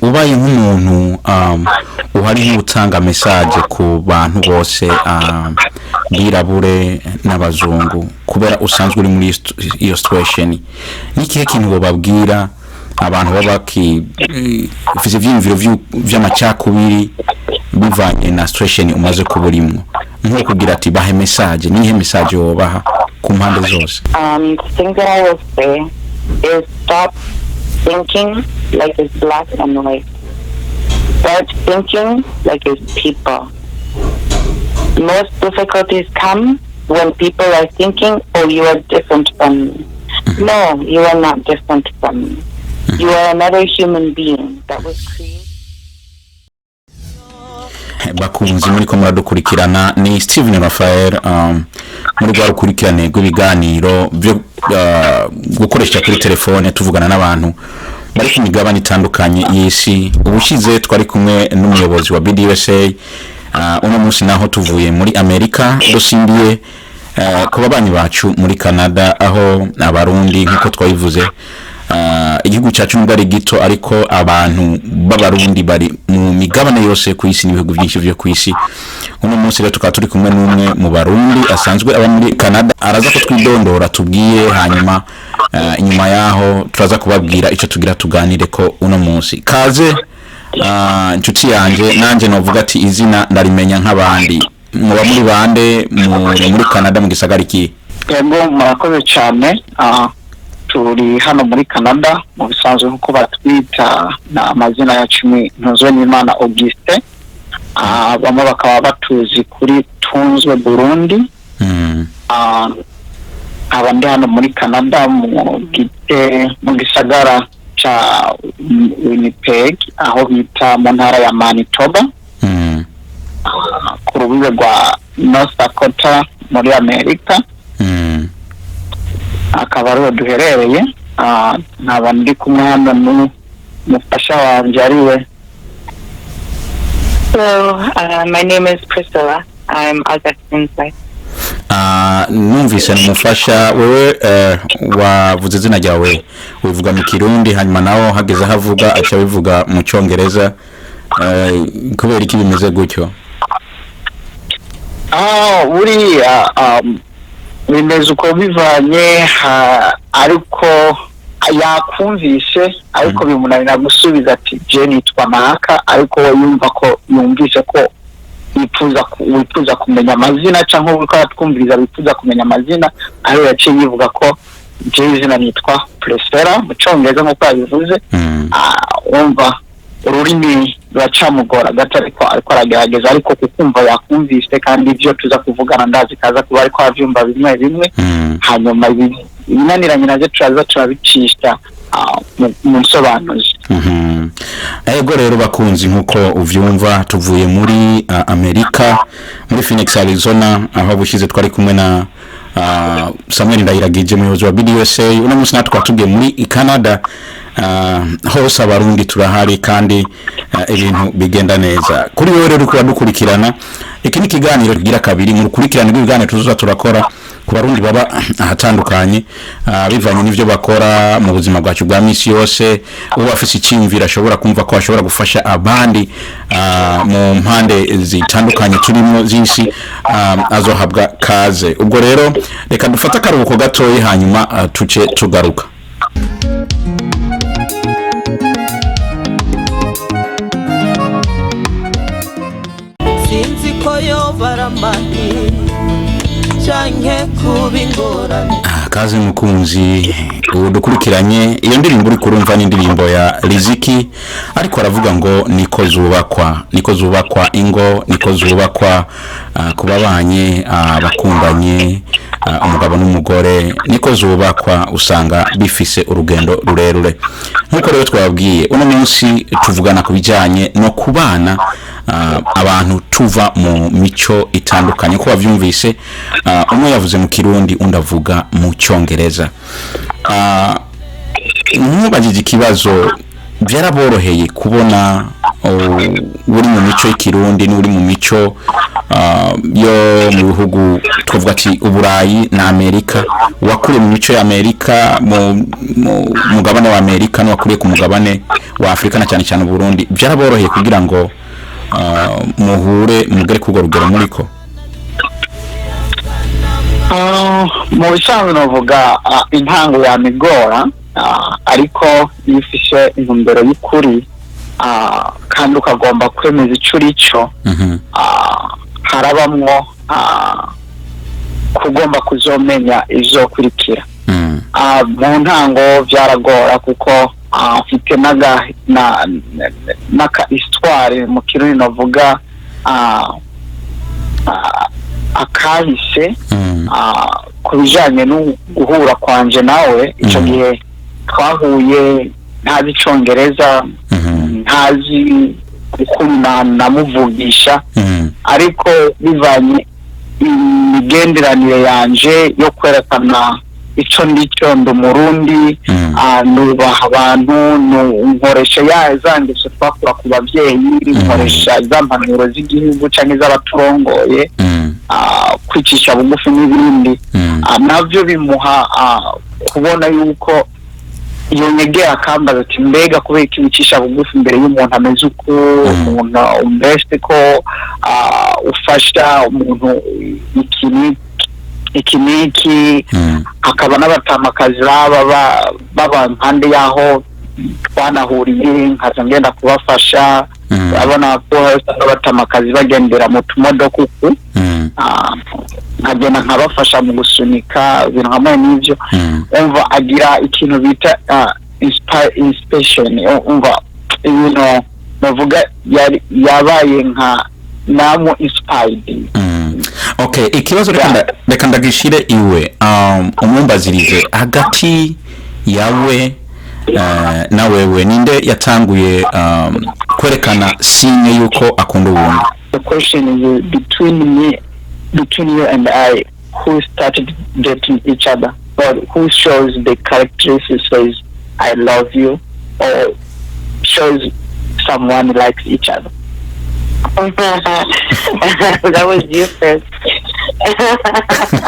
ubaye nk'umuntu uhari nk'utanga message ku bantu bose birabure n'abazungu kubera usanzwe uri muri iyo situation nikihe kintu bababwira abantu babaki ufise ivyimviro vy'amacakubiri bivanye na situation umaze kuburimwo nko kugira ati bahe message nihe message wobaha ku mpande zose? The thing that I will say is stop thinking like it's black and white. Start thinking like it's people. Most difficulties come when people are thinking, oh, you are different from me. No, you are not different from me. You are another human being that was created. Bakunzi muri ko muradukurikirana ni Steven Raphael muri rwa rukurikirane rw'ibiganiro byo gukoresha kuri telefone tuvugana n'abantu bari ku migabane itandukanye y'isi. Ubushize twari kumwe n'umuyobozi wa BDUSA uno munsi naho tuvuye muri Amerika dusimbiye ku babanyi bacu muri Canada aho abarundi nkuko twayivuze igihugu cyacu ngari gito ariko abantu b'abarundi bari mu migabane yose ku isi n'ibihugu byinshi byo ku isi. Uno munsi rero tukaba turi kumwe n'umwe mu barundi asanzwe aba muri Canada araza ko twidondora tubwiye hanyuma inyuma yaho turaza kubabwira icyo tugira tuganire ko uno munsi. Kaze inshuti yanje nanje novuga ati izina ndarimenya nk'abandi muba muri bande muri Canada mu gisagara iki? Yego murakoze cyane. Turi hano muri Canada mu bisanzwe nkuko batwita na amazina ya cumi ntuzwe n'Imana Auguste. Bamwe bakaba batuzi kuri Tunzwe Burundi. Abandi hano muri Canada mu gisagara cha Winnipeg aho bita mu ntara ya Manitoba. Ku rubibe rwa North Dakota muri Amerika. Akaba ariho duherereye. Nkaba ndi kumwe hano n'umufasha wanje ariwe. So, my name is Priscilla. I'm Augustine's wife. Numvise n'umufasha wewe wavuze izina ryawe wivuga mu Kirundi hanyuma nawo hageze havuga acha bivuga mu Cyongereza kubera iki bimeze gutyo? Uriya bimeze uko bivanye ariko yakumvise ariko bimunanira gusubiza ati je nitwa Naka ariko yumva ko yumvise ko wifuza kumenya amazina cyangwa uko twumviriza wifuza kumenya amazina aho yaciye yivuga ko je izina nitwa Priscilla mu Cyongereza nk'uko yabivuze. Wumva ururimi ruracamugora gato ariko aragerageza ariko kukumva yakumvise kandi ibyo tuza kuvugana ndazi kaza kuba ariko avyumva bimwe hanyuma ibinaniranye naje turabicisha mu nsobanuzi. Ego rero bakunzi nkuko uvyumva tuvuye muri Amerika muri Phoenix Arizona aho bushize twari kumwe na Samuel Ndayiragije umuyobozi wa BDUSA. Uno munsi natwe twatugiye muri Canada hose abarundi turahari kandi ibintu bigenda neza. Kuri wewe rero kuba dukurikirana iki ni kiganiro kigira kabiri mu rukurikirane rw'ibiganiro tuzoza turakora ku barundi baba ahatandukanye bivanye n'ivyo bakora mu buzima bwacu bwa misi yose. Ubu afise icyimvira ashobora kumva ko ashobora gufasha abandi mu mpande zitandukanye turimo z'isi azohabwa kaze. Ubwo rero reka dufata akaruhuko gatoyi hanyuma tuce tugaruka. Sinzi ko yobaramani canke kubingorane. Kaze mukunzi dukurikiranye iyo ndirimbo uri kurumva n'indirimbo ya Riziki ariko aravuga ngo niko zubakwa ingo, niko zubakwa kubabanye bakundanye umugabo n'umugore, niko zubakwa usanga bifise urugendo rurerure. Nkuko rero twababwiye uno munsi tuvugana kubijanye no kubana abantu tuva mu mico itandukanye ko bavyumvise. Umwe yavuze mu Kirundi undavuga mu Cyongereza. Nkubajije ikibazo byaraboroheye kubona uri mu mico y'ikirundi n'uri mu mico yo mu bihugu twavuga ati uburayi na Amerika, wakuriye mu mico ya Amerika mu mugabane wa Amerika n'uwakuriye ku mugabane wa Afrika na cyane cyane Burundi, byaraboroheye kugira ngo muhure mugere ku rugero muriko? Mu bisanzwe navuga intango ya migora, ariko yifishe intumbero y'ukuri kandi ukagomba kwemeza ico urico, harabamwo kugomba kuzomenya izokurikira. Mu ntango byaragora kuko afite naka histoire mu kirundi navuga akahise ku bijanye no guhura kwanje nawe. Ico gihe twahuye ntazi icongereza, ntazi ukuntu namuvugisha, ariko bivanye imigenderanire yanje yo kwerekana ico ndico ndi Umurundi, nubaha abantu, nkoresha yazangisho twakura ku bavyeyi, nkoresha izampanuro z'igihugu canke z'abaturongoye, kwicisha bugufi n'ibindi, navyo bimuha kubona yuko iyo nyegera akambaza ati mbega kubera ikibicisha bugufi imbere y'umuntu ameze uko, umuntu umbeste ko ufasha umuntu iki akaba n'abatamakazi baba impande yaho twanahuriye, nkaza ngenda kubafasha. Abona ko abatamakazi bagendera mu tumodoka uku, nkagenda nkabafasha mu gusunika ibintu hamwe n'ivyo. Umva agira ikintu bita inspiration, umva ibintu bavuga yabaye nka namu inspired. Okay, ikibazo reka ndagishire iwe, umumbazirize hagati yawe na wewe ninde yatanguye kwerekana sinye yuko akunda uwundi? The question is between you and I, who started dating each other, or who shows the characteristics says I love you, or shows someone likes each other? That was you first.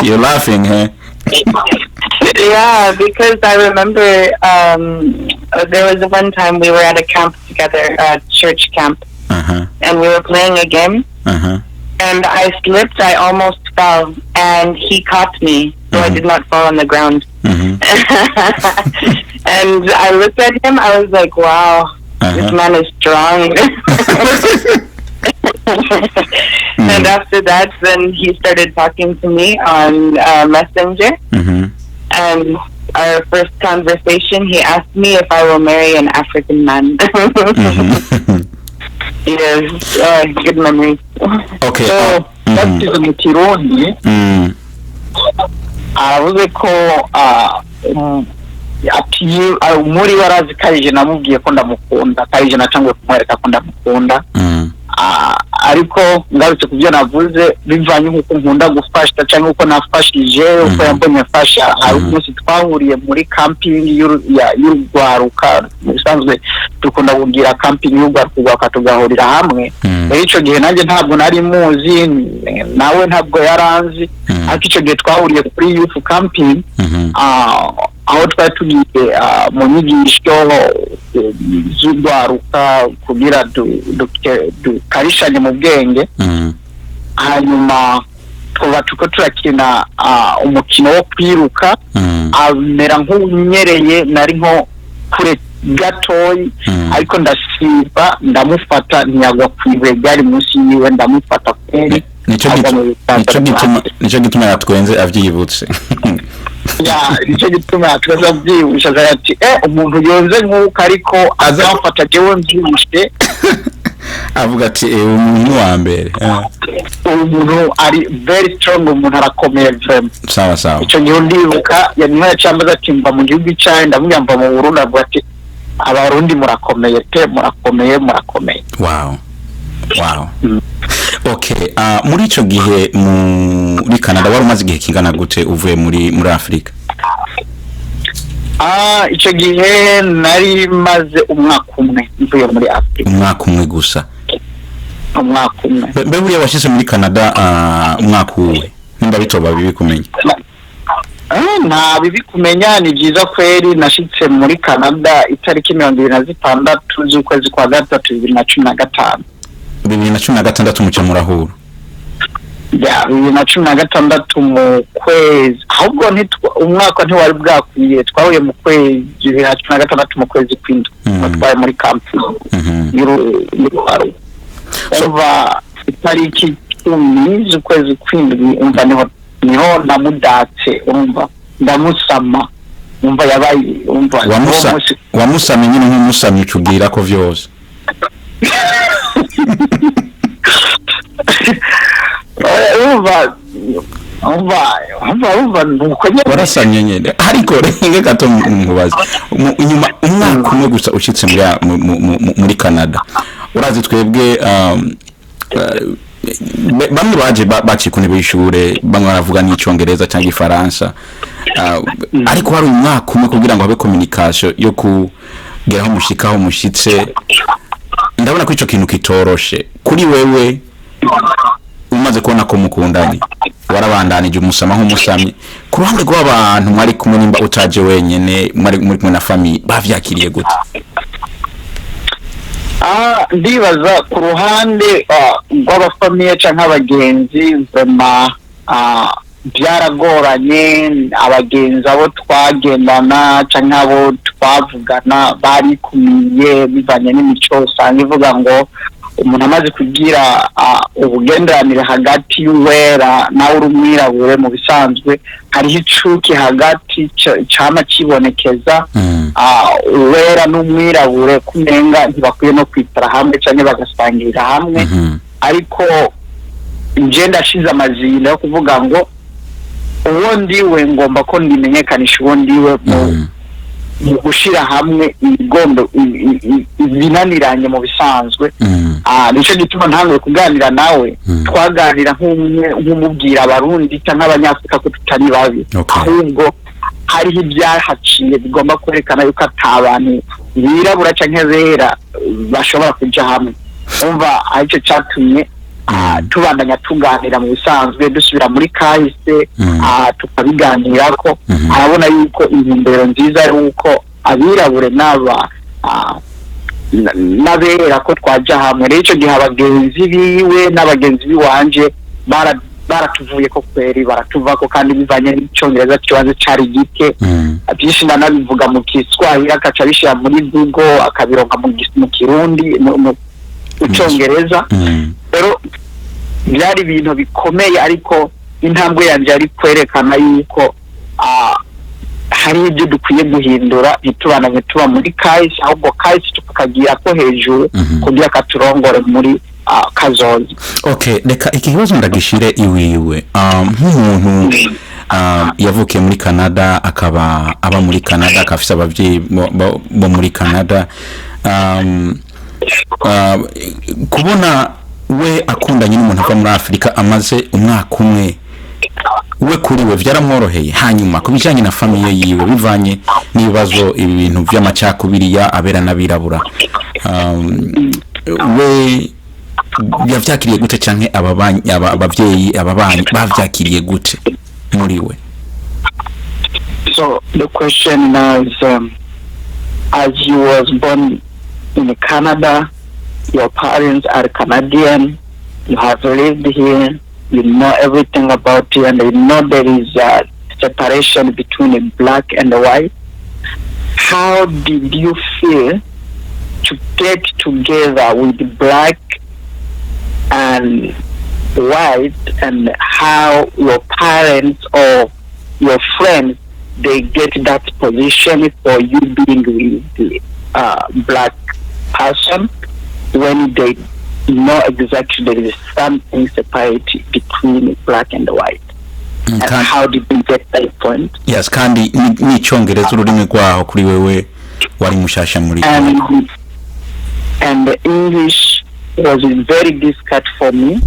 You're laughing, huh? Yeah, because I remember there was one time we were at a camp together, a church camp, and we were playing a game, and I slipped, I almost fell, and he caught me, so I did not fall on the ground. And I looked at him, I was like, wow, this man is strong. And after that, then he started talking to me on Messenger. And our first conversation, he asked me if I will marry an African man. Yes, good memory. Okay. So, that is mu Kirundi. Aravuze ko ati muri warazi karije namubwiye ko ndamukunda, karije natanguye kumwereka ko ndamukunda. Ariko ngarutse kubyo navuze bivanye nkuko nkunda gufasha cyangwa uko nafashije, uko yambonye fasha. Ari umunsi twahuriye muri camping y'urwaruka, bisanzwe dukunda kugira camping y'urwaruka tugahurira hamwe. Ico gihe nanjye ntabwo nari muzi, nawe ntabwo yaranzi, ariko ico gihe twahuriye kuri youth camping, aho twari tugiye mu nyigisho z'urwaruka kugira dukarishanye mu bwenge. Hanyuma tuba turakina umukino wo kwiruka, amera nk'unyereye, nari nko kure gatoyi, ariko ndasiba ndamufata, ntiyagwa kwiwe, byari munsi yiwe, ndamufata kweri. Nico gituma yatwenze avyibutse. Ya, nico gituma yatwenze avyibusha, ati umuntu yonze nk'uko ariko azafata jewe mbyibushe. Avuga ati umuntu wa mbere. Umuntu ari very strong, umuntu arakomeye vraiment. Sawa sawa. Ico gihe ndibuka yanyuma yacambaza ati mba mu gihugu cyawe, ndamuyamba mu Burundi, avuga ati abarundi murakomeye pe, murakomeye. Wow. Okay, muri ico gihe muri Canada wari umaze igihe kingana gute uvuye muri Afrika? Icyo gihe nari maze umwaka umwe mvuye muri Afrika. Umwaka umwe gusa. Umwaka umwe. Mbe buriya washize muri Canada umwaka uwe. Nimba bitoba bibi kumenya. Nta bibi kumenya, ni byiza kweri. Nashitse muri Canada itariki 26 z'ukwezi kwa gatatu 2015. 2016 muca murahura. Ya 2016 mu kwezi, ahubwo umwaka ntiwari bwakwiye, twahuye mu kwezi 2016 mu kwezi kw'indwi. Twaye muri campus y'Uruharo. Eva itariki 10 z'ukwezi kw'indwi umva niho namudatse, umva ndamusama, umva yabaye, umva wamusama nyine nk'umusamyi ucugira ko vyose. Warasanye nyene ariko renge gato mubaza inyuma umwaka umwe gusa ushitse muri Canada. Urazi twebwe bamwe baje bacikune bishure, bamwe baravuga n'icyongereza cyangwa ifaransa, ariko hari umwaka umwe kugira ngo habe communication yo kugeraho mushikaho mushitse. Ndabona ko ico kintu kitoroshe kuri wewe. Umaze kubona ko mukundanye, warabandanije umusama nk'umusamyi, ku ruhande rw'abantu mwari kumwe nimba utaje wenyene, mwari muri kumwe na famille, bavyakiriye gute? Ndibaza ku ruhande rw'abafamiye canke abagenzi, vraiment byaragoranye. Abagenzi abo twagendana canke abo twavugana bari kumiye bivanye n'imico usanga ivuga ngo umuntu amaze kugira ubugenderanire hagati y'uwera nawe urumwirabure, mu bisanzwe hariho icuki hagati cama kibonekeza. Uwera n'umwirabure kumenga ntibakwiye no kwitara hamwe canke bagasangirira hamwe. Ariko nje ndashize amazina yo kuvuga ngo uwo ndiwe ngomba ko ndimenyekanisha uwo ndiwe mu gushira hamwe igombe binaniranye mu bisanzwe. Nico gituma ntangiye kuganira nawe, twaganira nk'umubwira abarundi cyangwa abanyafrika ko tutari babi, ahubwo hariho ibyahaciye bigomba kwerekana yuko atabantu birabura canke bera bashobora kuja hamwe. Umva aricyo cyatumye tubandanya tuganira mu bisanzwe, dusubira muri kahise tukabiganirako. Arabona yuko intumbero nziza ari uko abirabure n'abera ko twaja hamwe. Rero icyo gihe abagenzi biwe n'abagenzi biwanje baratuvuye ko kweri, baratuvako kandi bivanye n'icyongereza kibanze cari gike. Byinshi ndanabivuga mu Kiswahili akaca bishira muri Google akabironka mu Kirundi mu Cyongereza. Rero byari ibintu bikomeye, ariko intambwe yanje ari kwerekana yuko hari ibyo dukwiye guhindura, ntitubananye tuba muri kahise, ahubwo kahise tukagira ko hejuru kugira katurongore muri kazoza. Okay, reka iki kibazo ndagishire iwiwe. Nk'umuntu yavukiye muri Canada, akaba aba muri Canada, akafisa abavyeyi bo muri Canada, kubona we akundanye n'umuntu ava muri Afrika amaze umwaka umwe, we kuri we vyaramworoheye. Hanyuma kubijanye na famille yiwe, bivanye n'ibibazo ibintu vy'amacakubiri ya abera n'abirabura, we yavyakiriye gute canke abavyeyi ababanyi bavyakiriye gute muri we? So the question is, as you was born in Canada, your parents are Canadian, you have lived here, you know everything about it, and you know there is a separation between a black and a white. How did you feel to get together with black and white, and how your parents or your friends, they get that position for you being with the black person, when they know exactly there is something separate between black and white? And how did you get that point? Yes, kandi n'icyongereza ururimi rwaho kuri wewe wari mushasha muri. And the English was very difficult for me,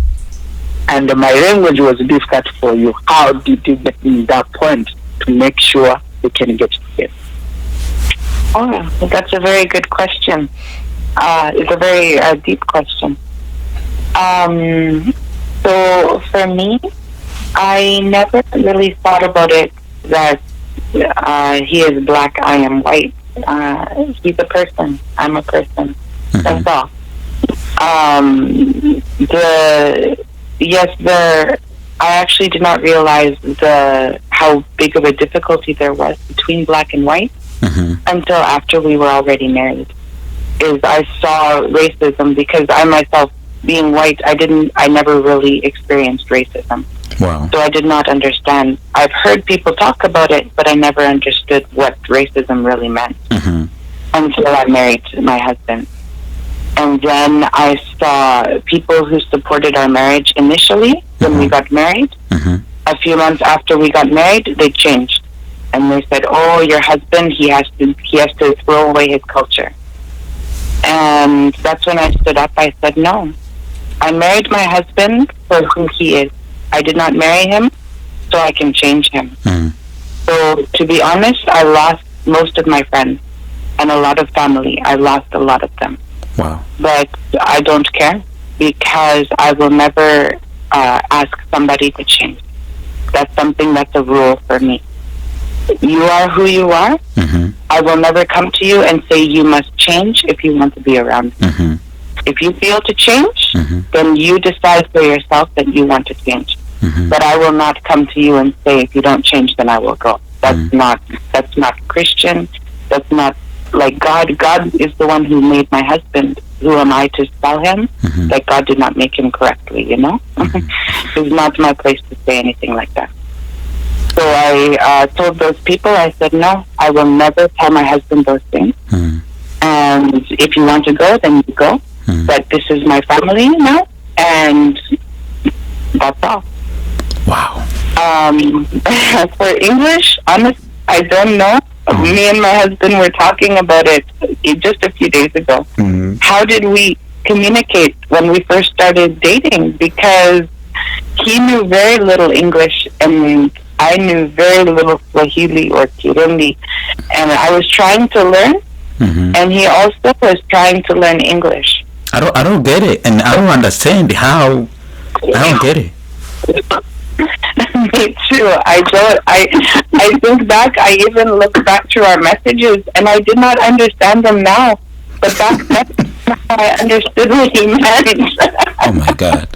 and my language was difficult for you. How did you get in that point to make sure we can get together? Oh, that's a very good question. It's a very deep question. So for me, I never really thought about it that he is black, I am white. He's a person, I'm a person. That's all. I actually did not realize how big of a difficulty there was between black and white until after we were already married. I saw racism because I myself, being white, I never really experienced racism. Wow. So I did not understand. I've heard people talk about it, but I never understood what racism really meant until I married my husband. And then I saw people who supported our marriage initially when we got married. A few months after we got married, they changed. And they said, oh, your husband, he has to throw away his culture. And that's when I stood up. I said, no. I married my husband for who he is. I did not marry him so I can change him. So to be honest, I lost most of my friends and a lot of family. I lost a lot of them. Wow. But I don't care because I will never ask somebody to change. That's something that's a rule for me. You are who you are. I will never come to you and say you must change if you want to be around me. If you feel to change, then you decide for yourself that you want to change. But I will not come to you and say if you don't change, then I will go. That's not Christian. That's not like God. God is the one who made my husband. Who am I to tell him that God did not make him correctly? You know, it's not my place to say anything like that. So I told those people, I said, no, I will never tell my husband those things. And if you want to go, then you go. But this is my family now, and that's all. Wow. For English, honestly, I don't know. Me and my husband were talking about it just a few days ago. How did we communicate when we first started dating? Because he knew very little English, and I knew very little Swahili or Kirundi, and I was trying to learn, and he also was trying to learn English. I don't get it, and I don't understand how. I don't get it. Me too. I don't. I think back. I even look back to our messages, and I did not understand them now. But back then, I understood what he meant. Oh my God.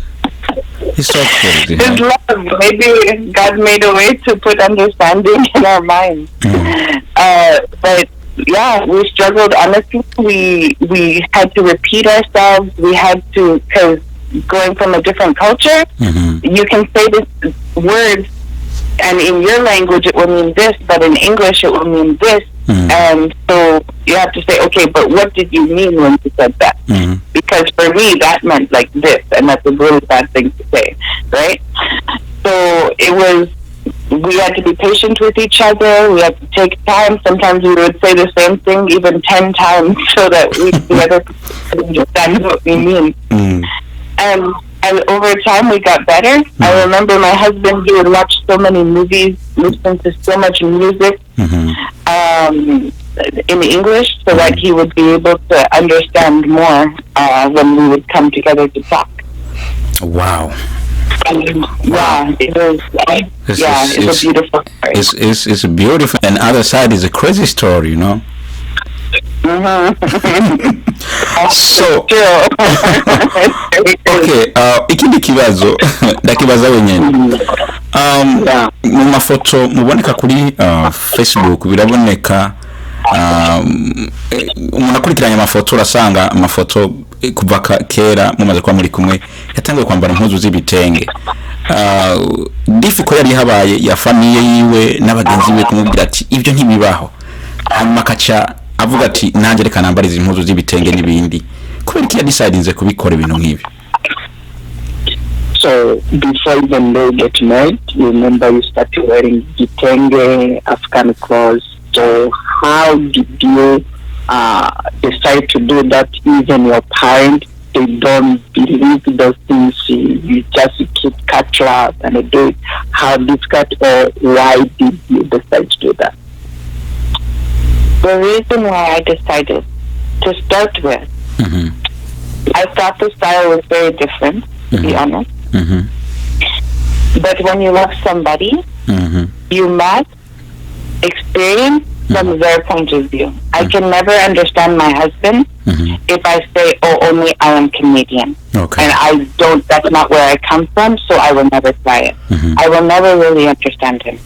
It's so crazy. His love. Maybe God made a way to put understanding in our minds. But yeah, we struggled. Honestly, we had to repeat ourselves. We had to, because going from a different culture, you can say this word, and in your language it will mean this, but in English it will mean this. And so you have to say, okay, but what did you mean when you said that? Because for me that meant like this, and that's a really bad thing to say, right? So we had to be patient with each other. We had to take time. Sometimes we would say the same thing even 10 times so that we together understand what we mean. And over time we got better. I remember my husband, he would watch so many movies, listen to so much music in English, so that he would be able to understand more when we would come together to talk. Wow. Yeah, it was. It's a beautiful story. It's beautiful, and other side is a crazy story, you know. So okay, ikindi kibazo ndakibaza wenyene. Mu mafoto muboneka kuri Facebook biraboneka, umuntu akurikiranye amafoto urasanga amafoto kuva kera mumaze kwa muri kumwe yatangiye kwambara impuzu z'ibitenge. Difficult yari habaye ya famiye yiwe n'abagenzi be kumubwira ati ibyo ntibibaho, hanyuma kaca avuga ati nanjye reka nambara izi mpuzu z'ibitenge n'ibindi. Kubera iki yadecidinze kubikora ibintu nk'ibi? So before even they get married, you remember you started wearing Gitenge, African clothes. So how did you decide to do that? Even your parents, they don't believe those things. You just keep catch up and do it. How difficult or why did you decide to do that? The reason why I decided to start with, I thought the style was very different, to be honest. But when you love somebody, you must experience from their point of view. I can never understand my husband if I say, oh, only I am Canadian. Okay. And I don't, that's not where I come from, so I will never try it. I will never really understand him.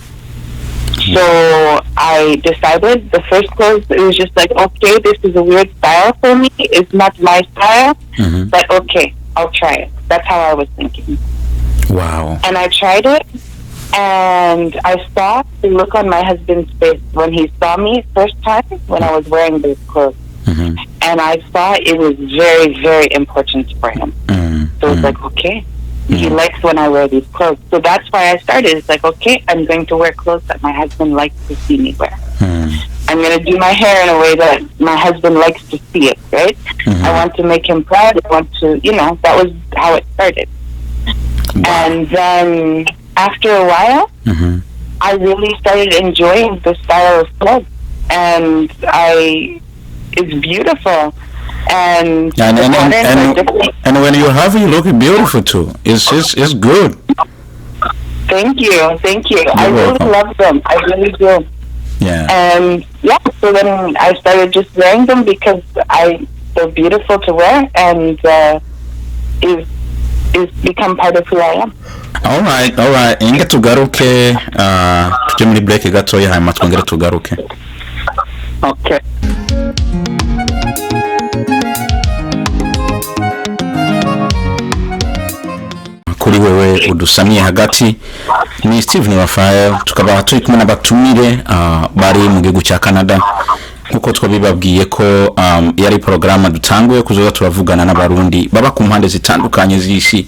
So I decided the first clothes, it was just like, okay, this is a weird style for me. It's not my style, but okay, I'll try it. That's how I was thinking. Wow. And I tried it, and I saw the look on my husband's face when he saw me first time when I was wearing those clothes. And I saw it was very, very important for him. So it's like, okay, he likes when I wear these clothes. So that's why I started. It's like, okay, I'm going to wear clothes that my husband likes to see me wear. I'm going to do my hair in a way that my husband likes to see it, right? I want to make him proud. I want to, that was how it started. And then after a while, I really started enjoying the style of clothes. And it's beautiful. And when you have it, you look beautiful too. It's good. Thank you. I welcome. really love them. I really do. Yeah. And so then I started just wearing them because they're beautiful to wear, and it's become part of who I am. All right. Inge tugaruke tujye muri break gatoya hanyuma twongere tugaruke. Okay. Kuri wewe udusamiye hagati ni Steven Raphael, tukaba turi kumwe n'abatumire bari mu gihugu cya Canada. Nkuko twabibabwiye ko yari porogaramu dutanguye kuzoza turavugana n'abarundi baba ku mpande zitandukanye z'isi,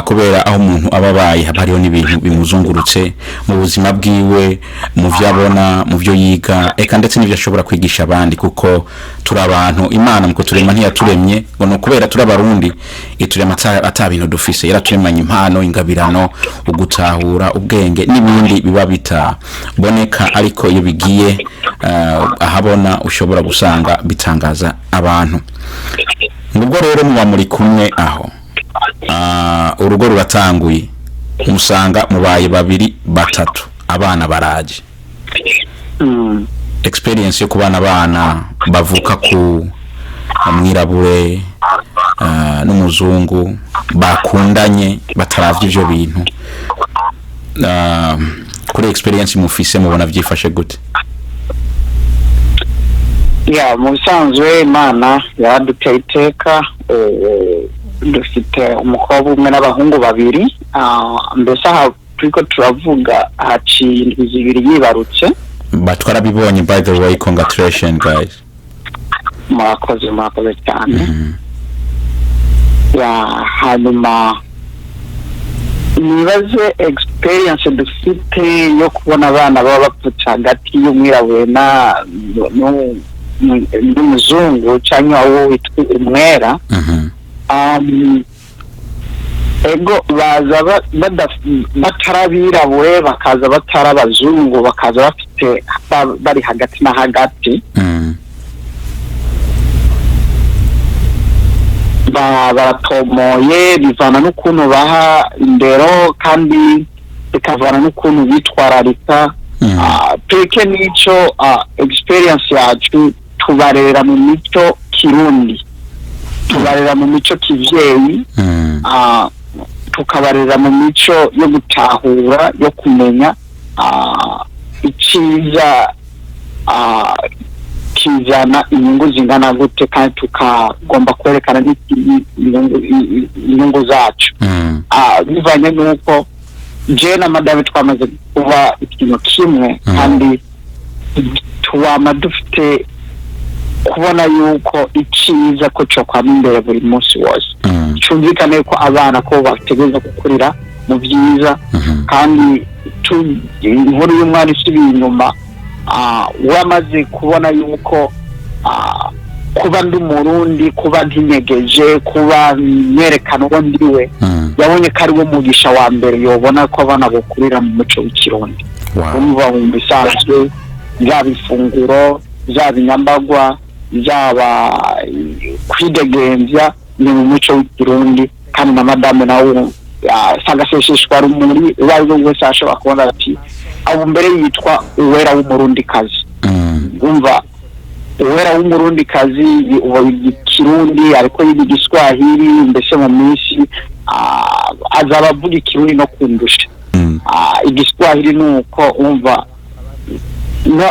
kubera aho umuntu ababaye hariho n'ibintu bimuzungurutse mu buzima bwiwe, mu byo abona, mu byo yiga, eka ndetse n'ibyo ashobora kwigisha abandi, kuko turi abantu Imana muko turema ntiyaturemye ngo no kubera turi abarundi iturema atabintu dufise, yaraturemanye impano, ingabirano, ugutahura, ubwenge n'ibindi biba bitaboneka, ariko iyo bigiye ahabona ushobora gusanga bitangaza abantu. Nubwo rero muba muri kumwe aho urugo ruratanguye, musanga mubaye babiri batatu, abana baraje. Experience yo kubana abana bavuka ku mwirabure n'umuzungu bakundanye bataravye ivyo bintu, kuri experience mufise mubona vyifashe gute? Mu bisanzwe Imana yaraduteye iteka, dufite umukobwa umwe n'abahungu babiri. Mbese aha turiko turavuga haciye indwi zibiri yibarutse. Batwarabibonye, by the way, congratulations guys. Murakoze cyane. Hanyuma nibaze experience dufite yo kubona abana baba bapfutse hagati y'umwirabure n'umuzungu cyangwa wowe witwa umwera. Ego baza batarabirabure, bakaza batarabazungu, bakaza bafite bari hagati na hagati. Baratomoye, bivana n'ukuntu baha indero kandi bikavana n'ukuntu bitwararika. Tureke n'icyo experience yacu tubarera mu mico kirundi, tubarera mu mico kivyeyi, tukabarera mu mico yo gutahura, yo kumenya iciza kizana inyungu zingana gute, kandi tukagomba kwerekana inyungu zacu. Bivanye n'uko je na madame twamaze kuba ikintu kimwe, kandi tuwama dufite kubona yuko iciza ko cyo kwama imbere buri munsi wose. Cyumvikane ko abana ko bategereza gukurira mu byiza, kandi inkuru y'umwana isubiye inyuma, wamaze kubona yuko kuba ndi Murundi, kuba ntinyegeje, kuba myerekana uwo ndiwe, yabonye ko ari wo mugisha wa mbere yobona ko abana bokurira mu muco w'ikirundi. Umva mu bisanzwe, yaba ifunguro, zaba inyambagwa zaba kwidegembya ni mu muco w'ikirundi kandi na madame nawe sagasesheshwa rumuri uwaje wese ashobora kubona ati abo mbere yitwa uwera w'umurundi kazi umva uwera w'umurundi kazi ikirundi ariko y'igiswahili mbese mu minsi azaba avuga ikirundi no kundusha igiswahili nuko umva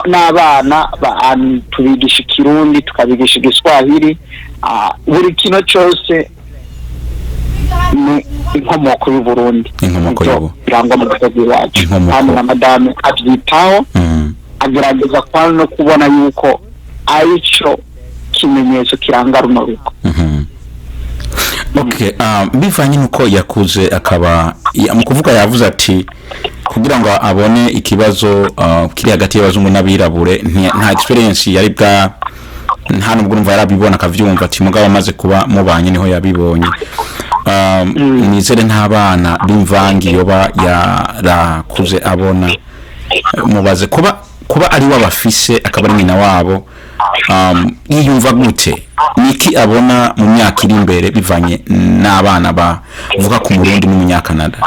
n'abana tubigisha ikirundi tukabigisha igiswahili buri kino cyose ni inkomoko y'Uburundi birangwa mu gihugu wacu kandi na madame abyitaho agerageza kwa no kubona yuko arico kimenyetso kiranga runo rugo. Okay, bivanye nuko yakuze akaba mu kuvuga yavuze ati kugira ngo abone ikibazo kiri hagati y'abazungu n'abirabure nta experience yari bwa nta nubwo numva yarabibona akavyumva ati mugabo amaze kuba mubanye niho yabibonye. Nizere nta bana b'imvangi yoba yarakuze abona mubaze kuba ari wabafise akaba ari nyina wabo yiyumva gute niki abona mu myaka iri imbere bivanye n'abana bavuga ku Burundi n'umunyakanada.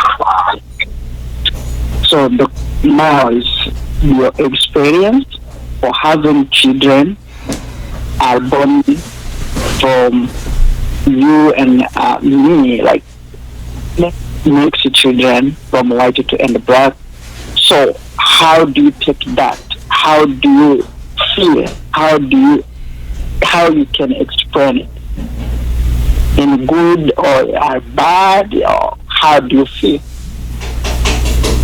So now is your experience for having children are born from you and me, like mixed children from white to and black. So how do you take that? How do you feel? How you can explain it in good or bad, or how do you feel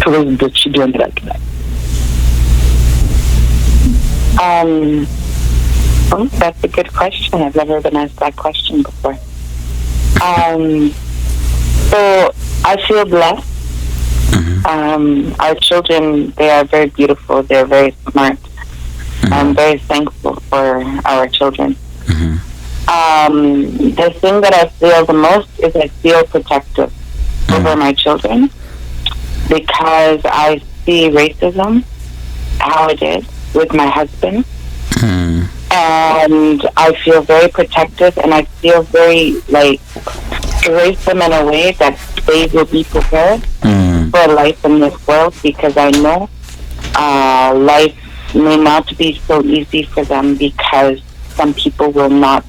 towards the children like that? That's a good question. I've never been asked that question before. So I feel blessed. Our children, they are very beautiful. They're very smart. I'm very thankful for our children. The thing that I feel the most is I feel protective over my children because I see racism, how it is with my husband. And I feel very protective and I feel very to raise them in a way that they will be prepared for life in this world because I know life may not be so easy for them because some people will not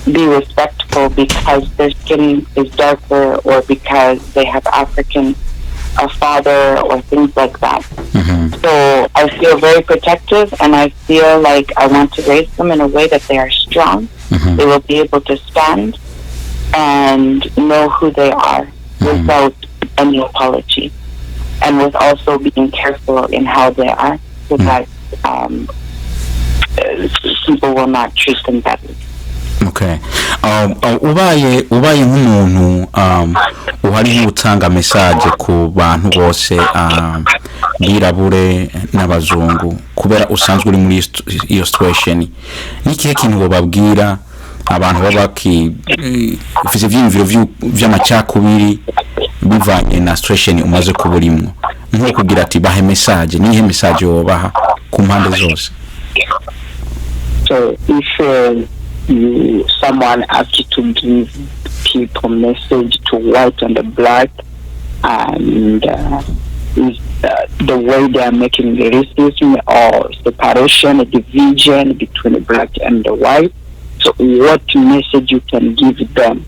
be respectful because their skin is darker or because they have African a father or things like that. So I feel very protective and I feel like I want to raise them in a way that they are strong. They will be able to stand and know who they are without any apology and with also being careful in how they are so that people will not treat them badly. Okay. Ubaye nk'umuntu uhari gutanga message ku bantu bose birabure n'abazungu kubera usanzwe uri muri iyo situation nikihe kintu bababwira abantu babaki ufise ivyimviro vy'amacakubiri bivanye na situation umaze kuburimwo nko kugira ati bahe message nihe message wobaha ku mpande zose? So if someone asks you to give people message to white and the black and the way they are making the racism or separation, a division between the black and the white, so what message you can give them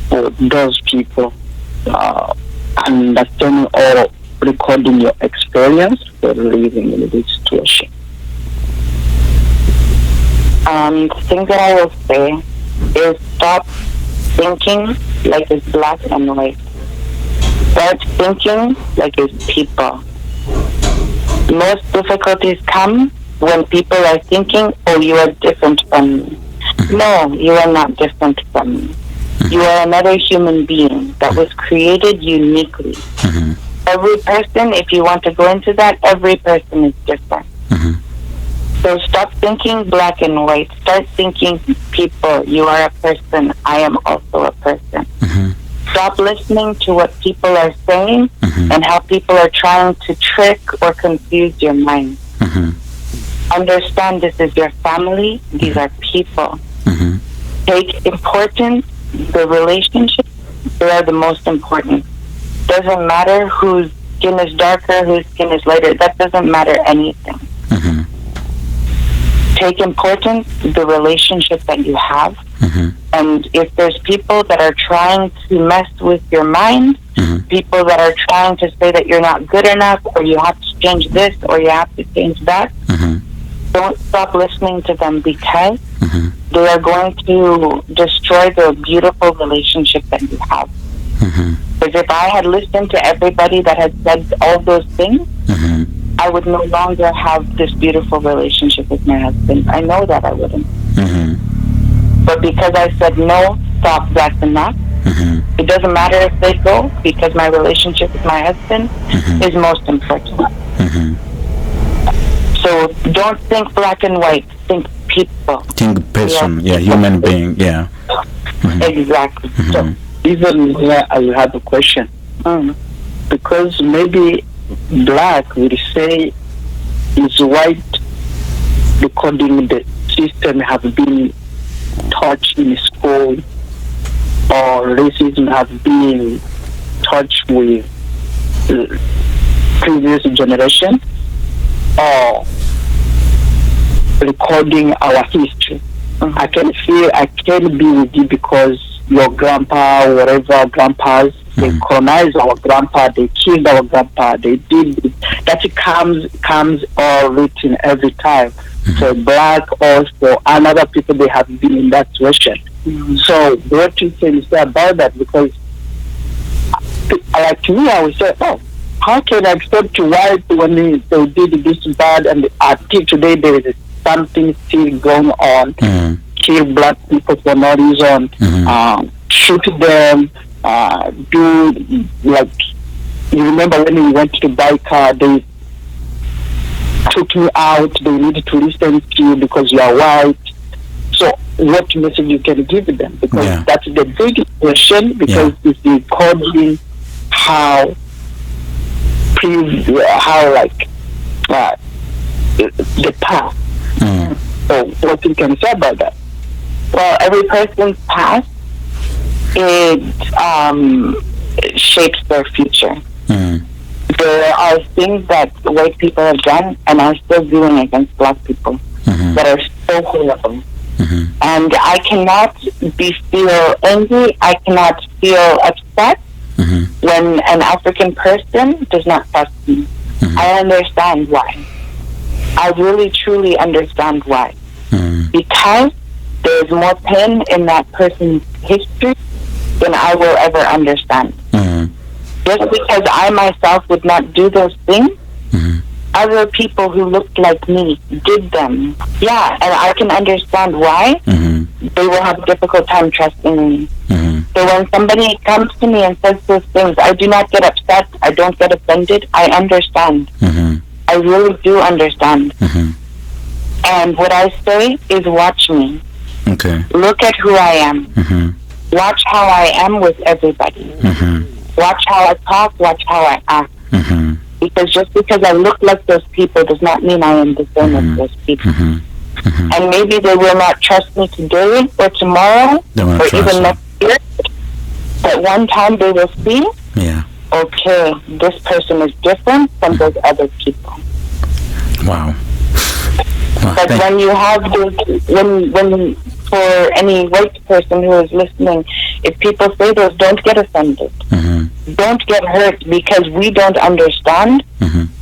for those people understanding or recording your experience for living in this situation? The thing that I will say is stop thinking like it's black and white. Start thinking like it's people. Most difficulties come when people are thinking, oh, you are different from me. No, you are not different from me. You are another human being that was created uniquely. Every person, if you want to go into that, every person is different. So stop thinking black and white. Start thinking people. You are a person. I am also a person. Stop listening to what people are saying and how people are trying to trick or confuse your mind. Understand this is your family. These are people. Take importance. The relationships, they are the most important. Doesn't matter whose skin is darker, whose skin is lighter. That doesn't matter anything. Take importance, the relationship that you have. And if there's people that are trying to mess with your mind, people that are trying to say that you're not good enough, or you have to change this, or you have to change that, don't stop listening to them, because they are going to destroy the beautiful relationship that you have. Because if I had listened to everybody that had said all those things, I would no longer have this beautiful relationship with my husband. I know that I wouldn't. But because I said no, stop, that's enough. It doesn't matter if they go, because my relationship with my husband is most important. So don't think black and white. Think people. Think person. Yeah, human being. Yeah. Exactly. So even here I have a question. Because maybe black will say is white according the system have been taught in school, or racism have been taught with previous generation, or recording our history. I can feel I can be with you because your grandpa, whatever grandpas, they colonized our grandpa, they killed our grandpa, they did it. That comes all written every time. So black or for another people, they have been in that situation. So what you can say about that? Because like me, I would say, oh, how can I accept white when they did this bad, and until today there is something still going on, kill black people for no reason, shoot them, do like, you remember when we went to buy a car, they took me out, they needed to listen to you because you are white. So what message you can give them? Because that's the big question, because it's recording how like the past. So what you can say about that? Well, every person's past, it shapes their future. There are things that white people have done and are still doing against black people that are so horrible. And I cannot feel angry, I cannot feel upset when an African person does not trust me. I understand why. I really truly understand why. Because there's more pain in that person's history than I will ever understand. Just because I myself would not do those things, other people who looked like me did them. Yeah, and I can understand why they will have a difficult time trusting me. So when somebody comes to me and says those things, I do not get upset, I don't get offended, I understand. I really do understand. And what I say is, watch me. Look at who I am. Watch how I am with everybody. Watch how I talk, watch how I act. Because just because I look like those people does not mean I am the same as those people. And maybe they will not trust me today or tomorrow or even next year. But one time they will see, okay, this person is different from those other people. Wow. But when you have those, when for any white person who is listening, if people say those, don't get offended. Don't get hurt, because we don't understand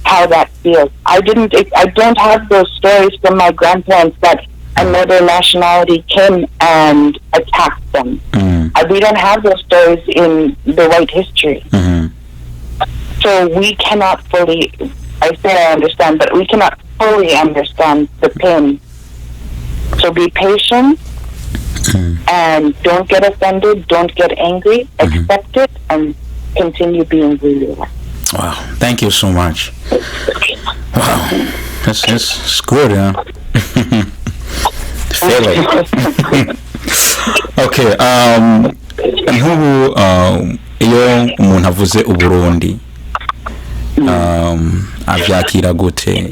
how that feels. I don't have those stories from my grandparents that another nationality came and attacked them. We don't have those stories in the white history. So we cannot fully, I say I understand, but we cannot fully understand the pain. So be patient and don't get offended, don't get angry, accept it, and continue being who you are. Wow, thank you so much. Wow, that's good, huh? Feel it. Okay, nk'ubu iyo umuntu avuze Uburundi avyakira gute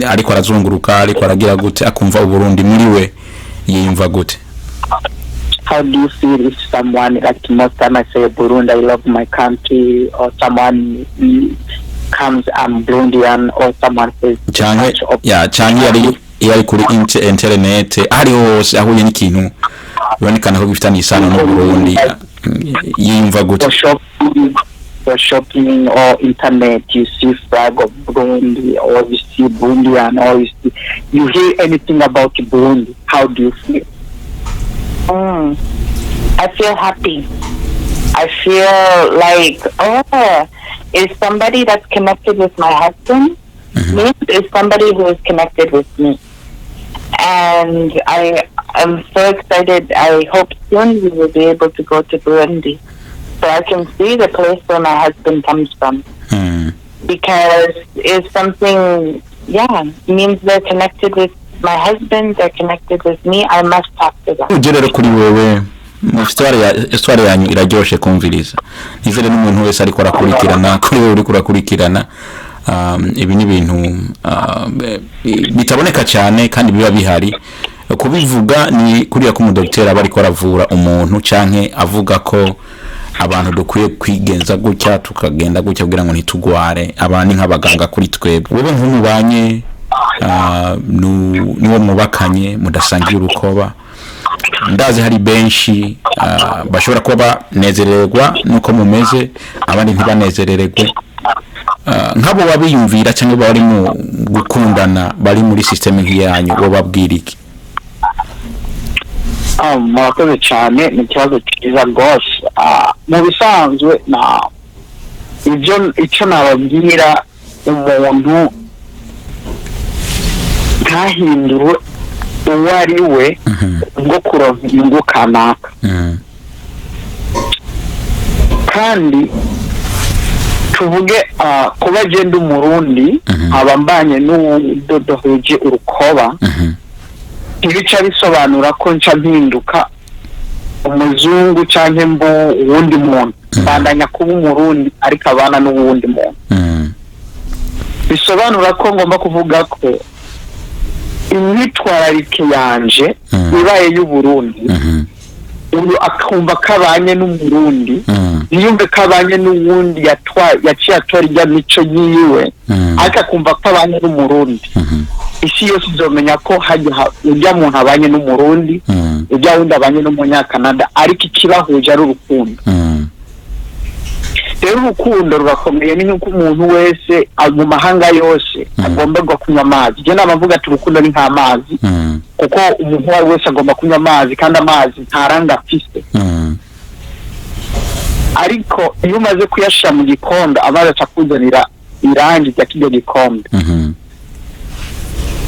ariko arazunguruka ariko aragira gute akumva uburundi muri we yiyumva gute? How do you feel if someone, like most time I say Burundi, I love my country, or someone comes, I'm Burundian, or someone says change yari kuri internet ari hose ahuye n'ikintu bibonekana ko gifitanye isano no Burundi yiyumva gute? For shopping or internet, you see flag of Burundi, or you see Burundian, or you hear anything about Burundi, how do you feel? I feel happy. I feel like, is somebody that's connected with my husband, means is somebody who is connected with me. And I am so excited. I hope soon we will be able to go to Burundi, so I can see the place where my husband comes from. Because it's something, means they're connected with my husband, they're connected with me. I must talk to them. Ujere kuri wewe histoire yanyu iraryoshe kumviriza. Nizere n'umuntu wese ariko arakurikirana kuri wewe uri kurakurikirana ibi ni ibintu bitaboneka cyane kandi biba bihari. Kubivuga ni kuriya ko umudokiteri aba ariko aravura umuntu canke avuga ko abantu dukwiye kwigenza gutya tukagenda gutya kugira ngo ntitugware abandi nk'abaganga kuri twebwe. Wewe nk'umubanye niwo mubakanye mudasangiye urukoba, ndazi hari benshi bashobora kuba banezererwa nuko mumeze abandi ntibanezerererwe, nk'abo babiyumvira cyangwa bari mu gukundana bari muri system nk'iyanyu wo babwira iki? Murakoze cyane, ni ikibazo cyiza rwose. Mu bisanzwe icyo nababwira umuntu ntahindure uwo ari we ngo kuronka inyungu kanaka. Kandi tuvuge kuba agenda umurundi aba mbanye n'udodohuje urukoba, ntibica bisobanura ko nca mpinduka umuzungu canke uwundi muntu. Bandanya kuba umurundi ariko abana n'uwundi muntu. Bisobanura ko ngomba kuvuga ko imyitwararike yanje ibaye y'Uburundi, uyu akumva kabanye n'umurundi, niyumve kabanye n'uwundi yaciye atora ijya mico yiwe, ariko akumva kabanye n'umurundi. Isi yose izomenya ko ujya muntu abanye n'umurundi, ujya wundi abanye n'umunyakanada, ariko ikibahuje ari urukundo. Rero urukundo rurakomeye, ni nk'uko umuntu wese mu mahanga yose agomba kunywa amazi. Je nabavuga ati urukundo ni nk'amazi, kuko umuntu wese agomba kunywa amazi, kandi amazi ntaranga afise. Ariko iyo umaze kuyashira mu gikombe, amazi acakuzanira irangi rya kiryo gikombe.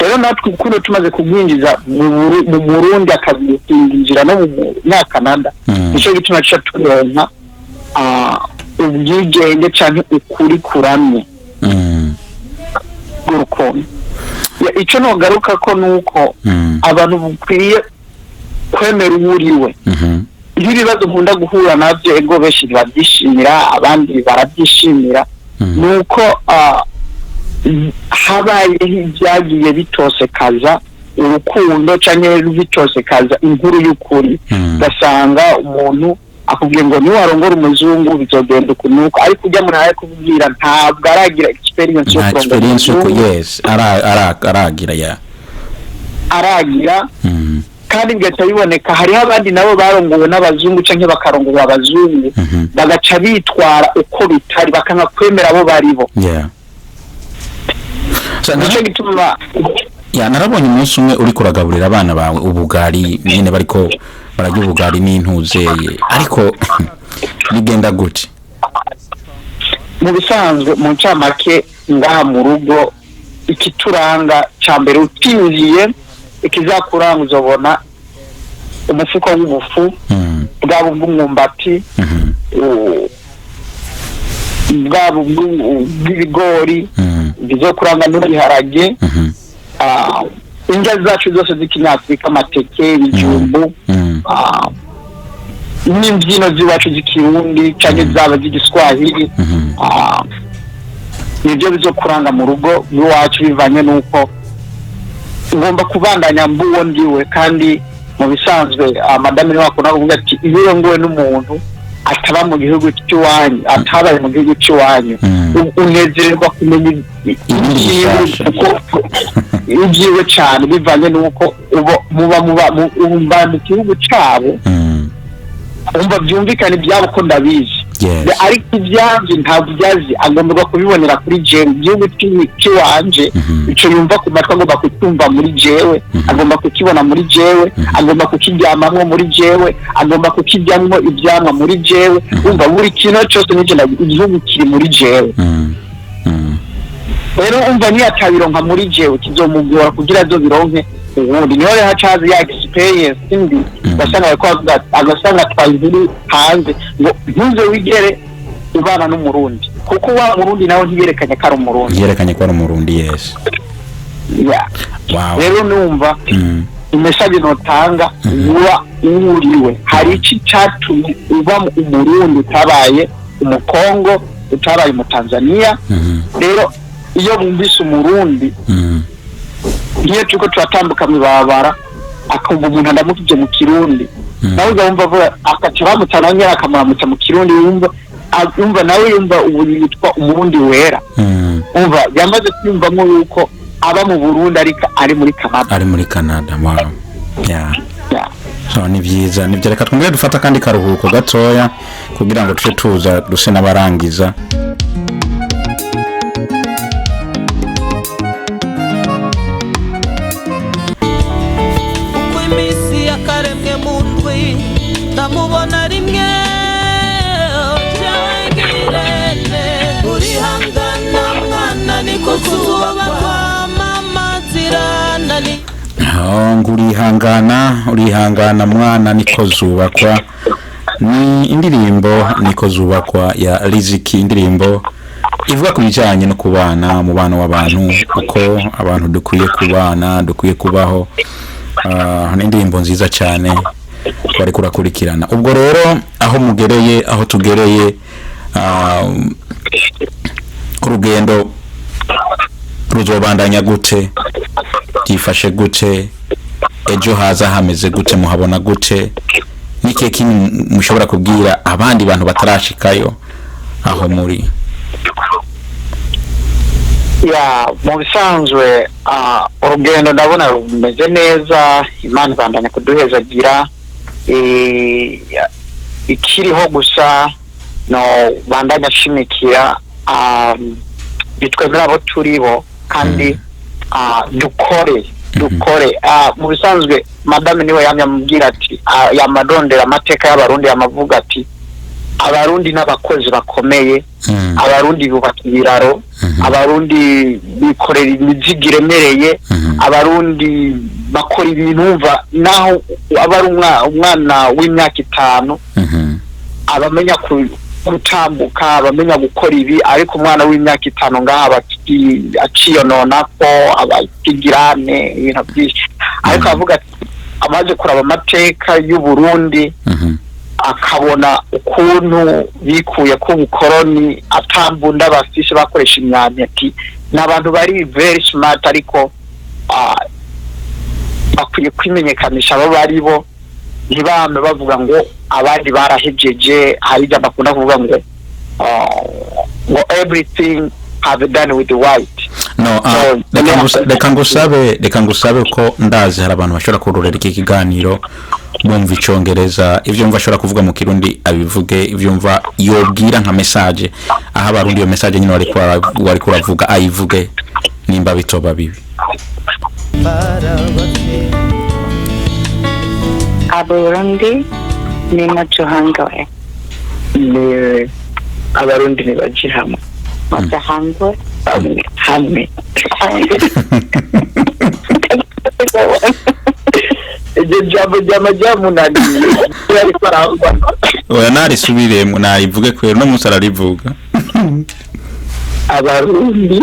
Rero natwe urukundo tumaze kugwinjiza mu Burundi akazinjira no mu Nyakanada, nico gituma tuca turonka ubwigenge canke ukuri kuramye urukundo. Ico nogaruka ko nuko abantu bukwiye kwemera uwuriwe. Ibibazo nkunda guhura navyo ego benshi babyishimira, abandi barabyishimira, nuko habayeho ibyagiye bitosekaza urukundo canke bitosekaza inkuru y'ukuri. Gasanga umuntu akubwiye ngo niwe arongora umuzungu bizogenda ukunuko, ariko ujya muri ayo kubwira ntabwo aragira experience yo kurongora. Yes, aragira aragira. Kandi bigaca biboneka hariho abandi nabo barongowe n'abazungu canke bakarongora abazungu, bagaca bitwara uko bitari, bakanga kwemera abo baribo. Nico gituma narabonye umunsi umwe uri kuragaburira abana bawe ubugari nyine bariko barajya ubugari n'intuzeye, ariko bigenda gute? Mu bisanzwe mu ncamake ngaha mu rugo ikituranga cambere utinjiye ikizakuranga uzobona umufuko w'ubufu bwabo bw'umwumbati, bwabo bw'ibigori bizokuranga n'ibiharage, indya zacu zose z'ikinyafurika, amateke, ibijumbu, n'imbyino z'iwacu z'ikirundi canke zaba z'igiswahili. nibyo bizokuranga mu rugo rw'iwacu bivanye n'uko ugomba kubandanya mbuwo ndiwe kandi mu bisanzwe madame niwe akunda kuvuga ati iyo yongowe n'umuntu ataba mu gihugu cy'iwanyu atabaye mu gihugu cy'iwanyu unezererwa kumenya ibyiwe cyane bivanye n'uko muba mu gihugu cyabo umva byumvikana ibyabo ko ndabizi ariko ibyanje ntabwo byazi agomba kubibonera kuri jewe igihugu cy'iwanje icyo yumva ku matwi agomba kucyumva muri jewe agomba kukibona muri jewe agomba kukiryamamwo muri jewe agomba kukiryamwo ibyamwa muri jewe umva buri kintu cyose n'icyo igihugu kiri muri jewe rero umva niyatabironka muri jewe kizomugora kugira azo bironke ubundi niho rero hacaza ya experience indi basanga ko agasanga twayiri hanze ngo ntuze wigere ubana n'umurundi kuko wa murundi nawe ntiyerekanye ko ari umurundi yerekanye ko ari umurundi yes rero numva imeshaje notanga uba uriwe hari iki cyatumye uba umurundi utabaye umukongo utabaye mu Tanzania rero iyo bumvise umurundi iyo tuko turatambuka mibabara akumva umuntu ndamukije mu kirundi nawe uzumva avuga akacara mutananya akamuramutsa mu kirundi yumva nawe yumva ubu yitwa umurundi wera umva yamaze kwiyumvamo yuko aba mu Burundi ariko ari muri Canada wow so ni byiza nibyo reka twongere dufata kandi karuhuko gatoya kugira ngo tuce tuza duse n'abarangiza ndamubona rimwe cyangirene urihangana mwana niko kuzuba kwa mama zirana ni urihangana mwana niko zubakwa ni indirimbo niko zubakwa ya Riziki indirimbo ivuga ku bijyanye no kubana mu bana w'abantu uko abantu dukwiye kubana dukwiye kubaho ni indirimbo nziza cyane bari kurakurikirana ubwo rero aho mugereye aho tugereye urugendo ruzobandanya gute byifashe gute ejo haza hameze gute muhabona gute nike kintu mushobora kubwira abandi bantu batarashikayo aho muri mu bisanzwe urugendo ndabona rumeze neza Imana ibandanya kuduhezagira ikiriho gusa no bandanya shimikira bitwemera abo turibo kandi dukore mu bisanzwe madame niwe yamubwira ati yamadondera amateka y'abarundi yamavuga ati abarundi n'abakozi bakomeye abarundi bubaka ibiraro abarundi bikorera imizigo iremereye abarundi bakora ibintu umva naho abari umwana w'imyaka 5 abamenya gutambuka abamenya gukora ibi ariko umwana w'imyaka 5 ngaha aciyonona ko abakigirane ibintu byinshi ariko avuga ati amaze kuraba amateka y'u Burundi akabona ukuntu bikuye ku bukoroni atambunda bafishe bakoresha imyambi ati n'abantu bari very smart ariko bakwiye kwimenyekanisha abo bari bo ntibame bavuga ngo abandi barahejeje hari ijambo bakunda kuvuga ngo everything have done with the white no reka ngusabe ko ndazi hari abantu bashobora kurorera iki kiganiro bumva icongereza ivyo mva ashobora kuvuga mu kirundi abivuge ivyo mva yobwira nka message aha abarundi iyo message nyine wari kuravuga ayivuge nimba bitoba bibi Abarundi ni machuhangawe ni abarundi ni bajihamwe machuhangawe hamwe jambo nani yari parangwa oya nari subiremo narivuge kwero no musara rivuga abarundi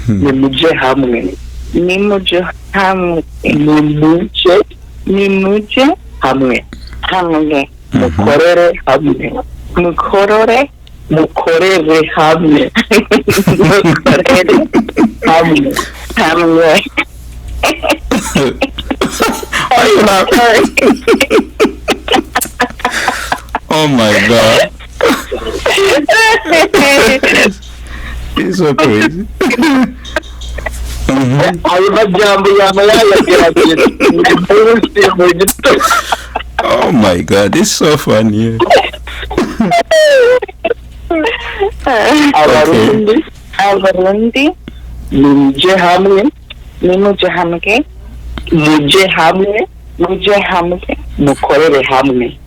ni muje hamwe ni muje hamwe hamwe hamwe mukorere hamwe mukorore mukorere hamwe mukorere hamwe hamwe. Are you laughing? Oh my God. It's so crazy. ayo majambo yama yayagerageza mu gitondo. Oh my God, it's so funny. Abarundi nimuje hamwe nimuje hamwe muje hamwe mukorere hamwe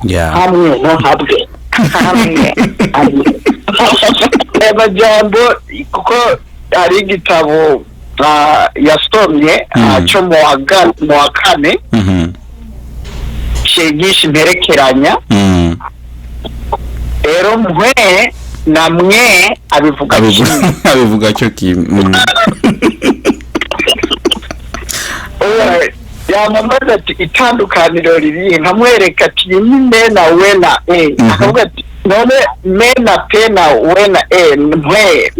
Yeah. hamwe no hamwe amajambo kuko ari igitabo yasomye cyo mu wa kane cyigisha imperekeranya rero mwe na mwe abivuga cyo kimwe. yamamaza ati itandukaniro riri nkamwereka ati ni nawe na akavuga ati none me na pe na we na mwe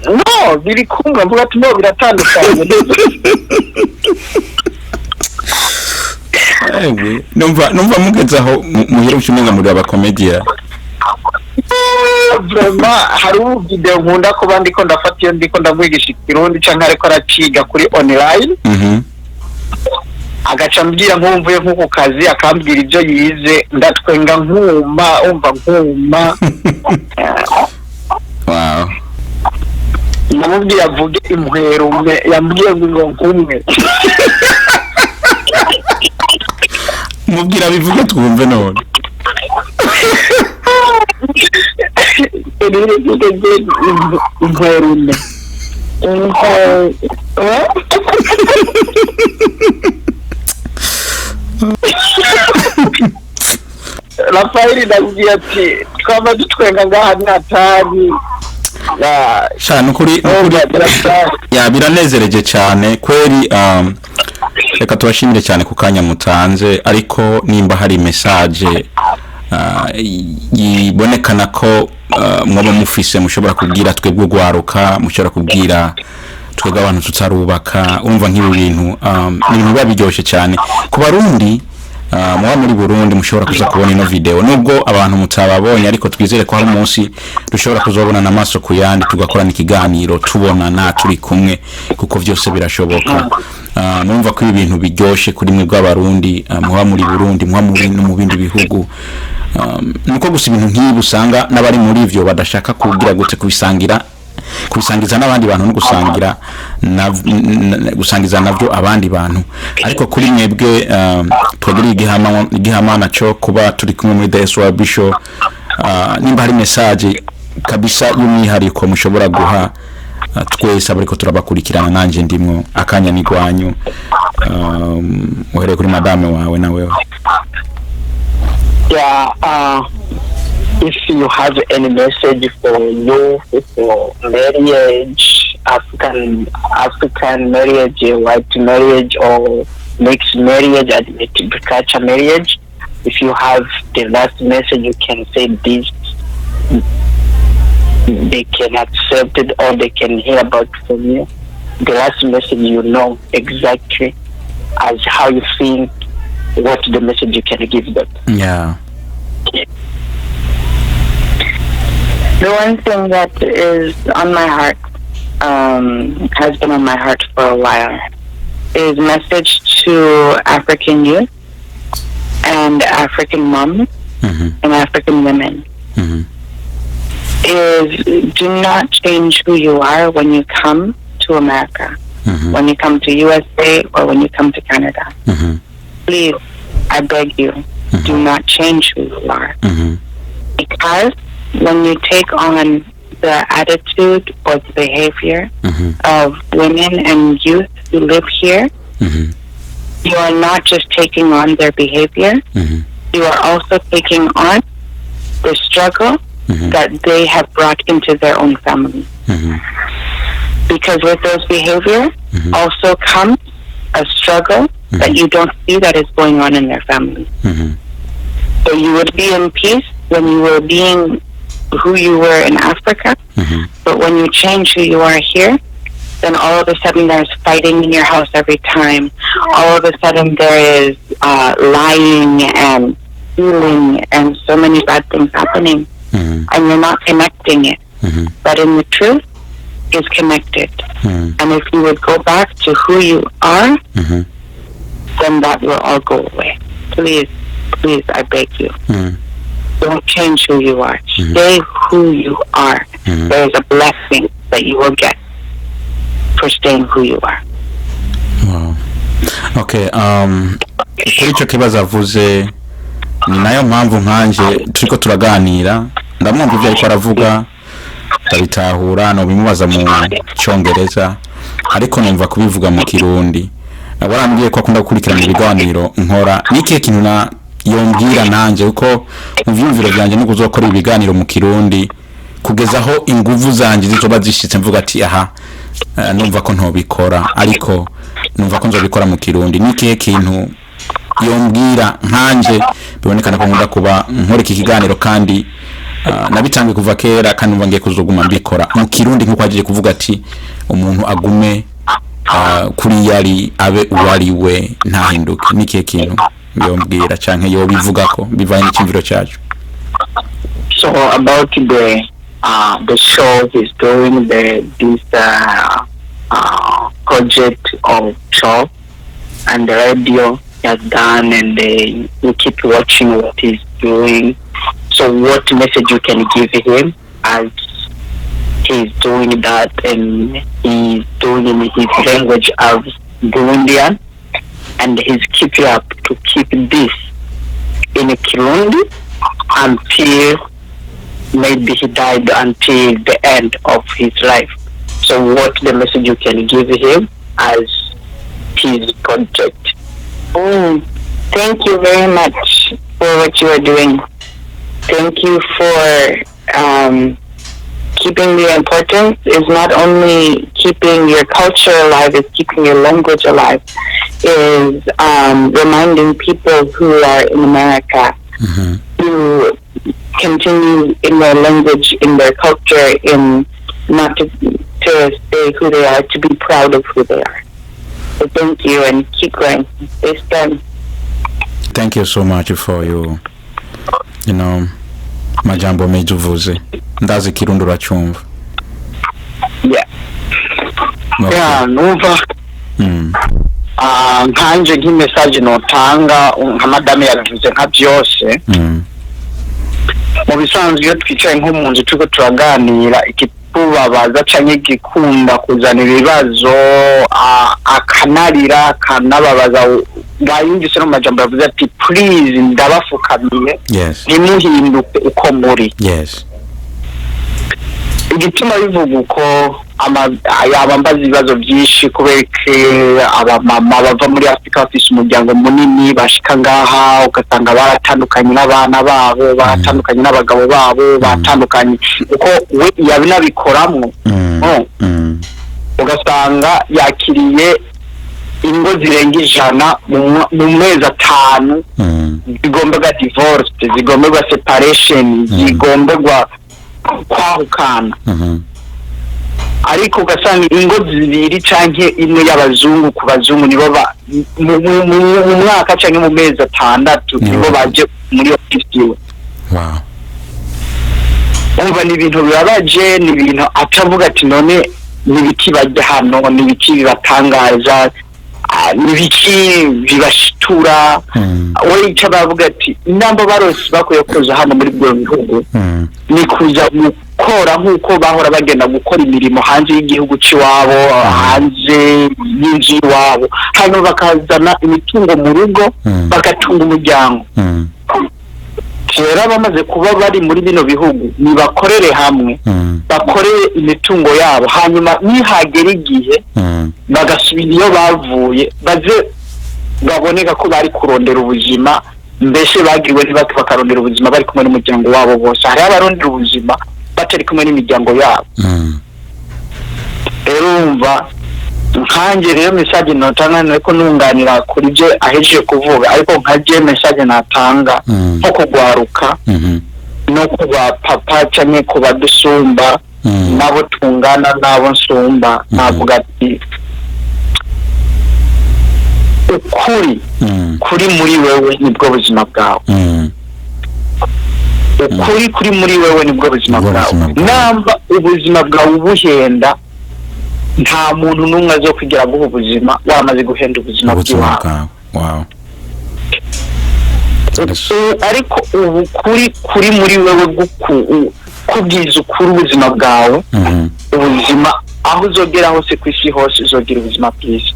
no biri kumwe mvuga ati no biratandukanye. numva mugezaho muhera ucyumenga muri abakomedia. Vraiment hari video nkunda ko bandiko ndafata iyo ndiko ndamwigisha ikirundi canke ariko araciga kuri online agaca mbwira nkumvuye nko ku kazi akambwira ibyo yize ndatwenga nkuma umva nkuma. Wow. namubwiye avuge imwerume yambwiye ngo nkumwe. mubwira bivuge twumve none. Imwerume Rafaeli ndabwiye ati twaba dutwenga ngaha natari shana ukuri ya biranezereje cyane kweri. Reka tubashimire cyane ku kanya mutanze, ariko nimba hari message yibonekana ko mwaba mufise mushobora kubwira twebwe gwaruka, mushobora kubwira twebwe abantu tutarubaka, umva nk'ibi bintu ibintu biba biryoshye cyane ku Barundi. Muba muri Burundi mushobora kuza kubona ino video nubwo abantu mutababonye, ariko twizere ko hari umunsi dushobora kuzobona n'amaso ku yandi tugakorana ikiganiro tubonana turi kumwe, kuko byose birashoboka. Numva ko ibi bintu biryoshye kuri mwe bw'Abarundi, muba muri Burundi, muba muri no mu bindi bihugu. Nuko gusa ibintu nk'ibi usanga n'abari muri ivyo badashaka kugira gute kubisangiza n'abandi bantu no gusangiza navyo abandi bantu, ariko kuri mwebwe twegera igihamana cyo kuba turi kumwe muri DSW Bishop. Nimba hari message kabisa y'umwihariko mushobora guha twese abariko turabakurikirana, nanje ndimwo akanya nigwanyu. Uhereye kuri madame wawe nawe. If you have any message for youth, for marriage, African marriage, white marriage, or mixed marriage, agriculture marriage, if you have the last message, you can say this. They can accept it or they can hear about from you. The last message, you know exactly as how you think, what the message you can give them. Yeah. The one thing that is on my heart, has been on my heart for a while, is message to African youth and African moms and African women. Is do not change who you are when you come to America, when you come to USA or when you come to Canada. Please, I beg you, do not change who you are. Because when you take on the attitude or the behavior of women and youth who live here, you are not just taking on their behavior, you are also taking on the struggle that they have brought into their own family. Because with those behavior also comes a struggle that you don't see that is going on in their family. So you would be in peace when you were being who you were in Africa, but when you change who you are here, then all of a sudden there's fighting in your house every time. All of a sudden there is lying and stealing and so many bad things happening, and you're not connecting it. But in the truth, is connected. And if you would go back to who you are, then that will all go away. Please, please, I beg you. Don't change who you are. Stay who you are. There is a blessing that you will get for staying who you are. Wow. Okay, kuri icyo kibazo avuze ni nayo mpamvu nkanje turiko turaganira ndamwumva ibyo ariko aravuga tabitahura no bimubaza mu cyongereza ariko numva kubivuga mu kirundi barambwiye ko akunda gukurikirana ibiganiro nkora n'ikihe kintu na yombwira nanje uko mu vyumviro byanje no kuzokora ibiganiro mu kirundi kugezaho inguvu zanje zizoba zishitse mvuga ati aha numva ko ntobikora ariko numva ko nzobikora mu kirundi n'ikihe kintu yombwira nkanje bibonekana ko nkunda kuba nkora iki kiganiro kandi nabitangiye kuva kera kandi numva ngiye kuzoguma mbikora mu kirundi nkuko agiye kuvuga ati umuntu agume kuri yari abe uwari we ntahinduke n'ikihe kintu yombwira canke yo bivuga ko bivaye n'ikimviro cyacu. So about the show he's doing, this project of show and the radio he has done, and we keep watching what he's doing. So what message you can give him as he's doing that, and he's doing in his language of Burundian, and he's keeping up to keep this in Kirundi until maybe he died until the end of his life. So what the message you can give him as his project? Thank you very much for what you are doing. Thank you for keeping the importance. Is not only keeping your culture alive, it's keeping your language alive. Is reminding people who are in America to continue in their language, in their culture, in not to stay who they are, to be proud of who they are. So thank you and keep going. Stay strong. Thank you so much for your, majambo mejuvuze. Ndazi kirundo rachumva. Yeah. Okay. Yeah, numva. Nkanje nk'imessage notanga nka madame yabivuze nka byose. Mu bisanzwe iyo twicaye nko mu nzu tuko turaganira ikitubabaza canke gikunda kuzana ibibazo akanarira kanababaza bayumvise no majambo yavuze ati please ndabafukamiye ntimuhinduke uko muri. Yes. Igituma bivuga uko abambaza ibibazo byinshi kubera abamama bava muri Afrika bafise umuryango munini bashika ngaha ugasanga baratandukanye n'abana babo baratandukanye n'abagabo babo batandukanye uko we yabinabikoramwo ugasanga yakiriye ingo zirenga 100 mu mezi 5 zigomberwa divorce, zigomberwa separation, zigomberwa kwahukana. Ariko ugasanga ingo zibiri canke imwe y'abazungu ku bazungu nibo mu mwaka canke mu mezi 6 nibo baje muri ofisi. Wow. Umva ni ibintu bibabaje, ni ibintu atavuga ati none nibiki bajya hano, nibiki bibatangaza, nibiki bibashitura. We icyo bavuga ati inambo barose bakuye kuza hano muri bwo bihugu ni kuza gukora nkuko bahora bagenda gukora imirimo hanze y'igihugu ciwabo, hanze y'inzu iwabo, hano bakazana imitungo mu rugo bagatunga umuryango. Kera bamaze kuba bari muri bino bihugu ni bakorere hamwe, bakorere imitungo yabo, hanyuma nihagera igihe bagasubira iyo bavuye baze baboneka ko bari kurondera ubuzima, mbese bagiriwe ntibake bakarondera ubuzima bari kumwe n'umuryango wabo bose. Hari abarondera ubuzima batari kumwe n'imiryango yabo. Rero umva nkanjye rero message notanga nuko nunganira kuri byo ahejeje kuvuga ariko nkaje message natanga nko kugwaruka no kuba papa cyane kuba dusumba nabo tungana nabo nsumba navuga ati kuri muri wewe nibwo buzima bwawe kuri muri wewe nibwo buzima bwawe namba ubuzima bwawe buhenda nta muntu numwe azo kugira ngo ubuzima wamaze guhenda ubuzima bwawe. Wow. Ariko ubu kuri muri wewe kubwiza ukuri ubuzima bwawe ubuzima aho uzogera hose ku isi hose uzogira ubuzima bwiza.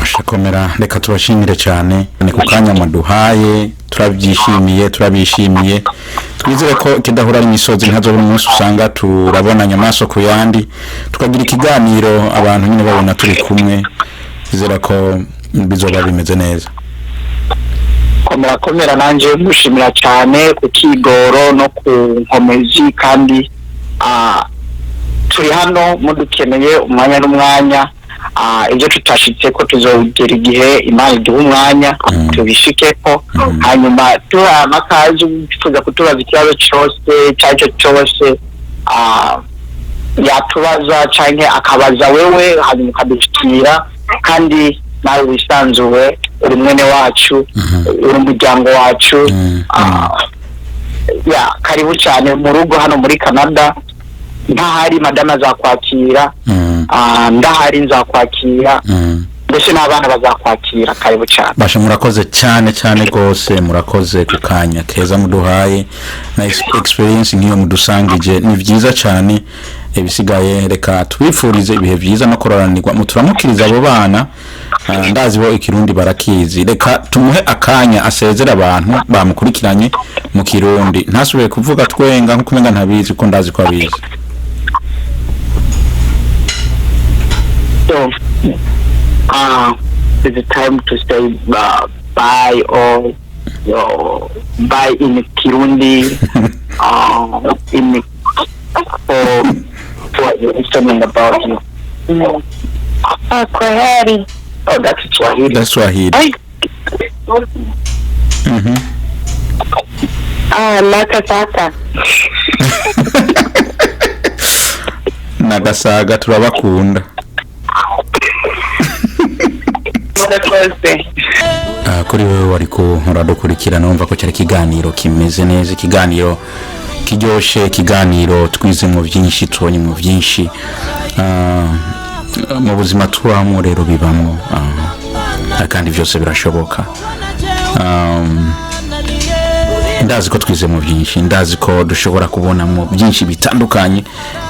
Ashakomera reka tubashimire cyane ni ku kanya maduhaye turabishimiye twizere ko kidahura ari imisozi ntazo buri munsi usanga turabonanya amaso ku yandi tukagira ikiganiro abantu nyine babona turi kumwe bizera ko bizoba bimeze neza. Komera nanje mushimira cyane ku kigoro no ku nkomezi kandi turi hano mudukeneye umwanya n'umwanya ibyo tutashitse ko tuzogera igihe Imana iduha umwanya tubishikeko hanyuma tuhamakaje tuza kutubaza ikibazo cyose yatubaza canke akabaza wewe hanyuma ukadushyikira kandi nawe wisanzuwe uri mwene wacu uri umuryango wacu karibu cyane mu rugo hano muri Canada ndahari madama azakwakira ndahari nzakwakira ndetse n'abana bazakwakira karibu cyane. Basha murakoze cyane rwose murakoze ku kanya keza muduhaye na experience niyo mudusangije ni byiza cyane ibisigaye reka twifurize ibihe byiza no kororanirwa muturamukiriza abo bana ndazi bo ikirundi barakizi reka tumuhe akanya asezera abantu bamukurikiranye mu kirundi ntasubiye kuvuga twenga nko kumenga ntabizi ko ndazi ko abizi. So it's time to say bye or bye in Kirundi in for listening about you. Kwaheri. Oh, that's Swahili. That's Swahili. Nakasaka. Nagasaga turabakunda. Kuri wewe wariko uradukurikirana numva ko cyari kiganiro kimeze neza ikiganiro kiryoshe ikiganiro twize mu byinshi tubonye mu byinshi mu buzima tubamo rero bibamo kandi byose birashoboka. Ndazi ko twize mu byinshi ndazi ko dushobora kubona mu byinshi bitandukanye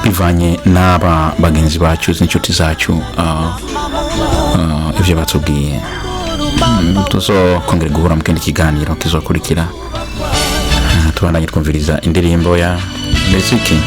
bivanye n'aba bagenzi bacu n'inshuti zacu ibyo batubwiye tuzo kongera guhura mu kindi kiganiro kizokurikira tubandanye twumviriza indirimbo ya Muziki.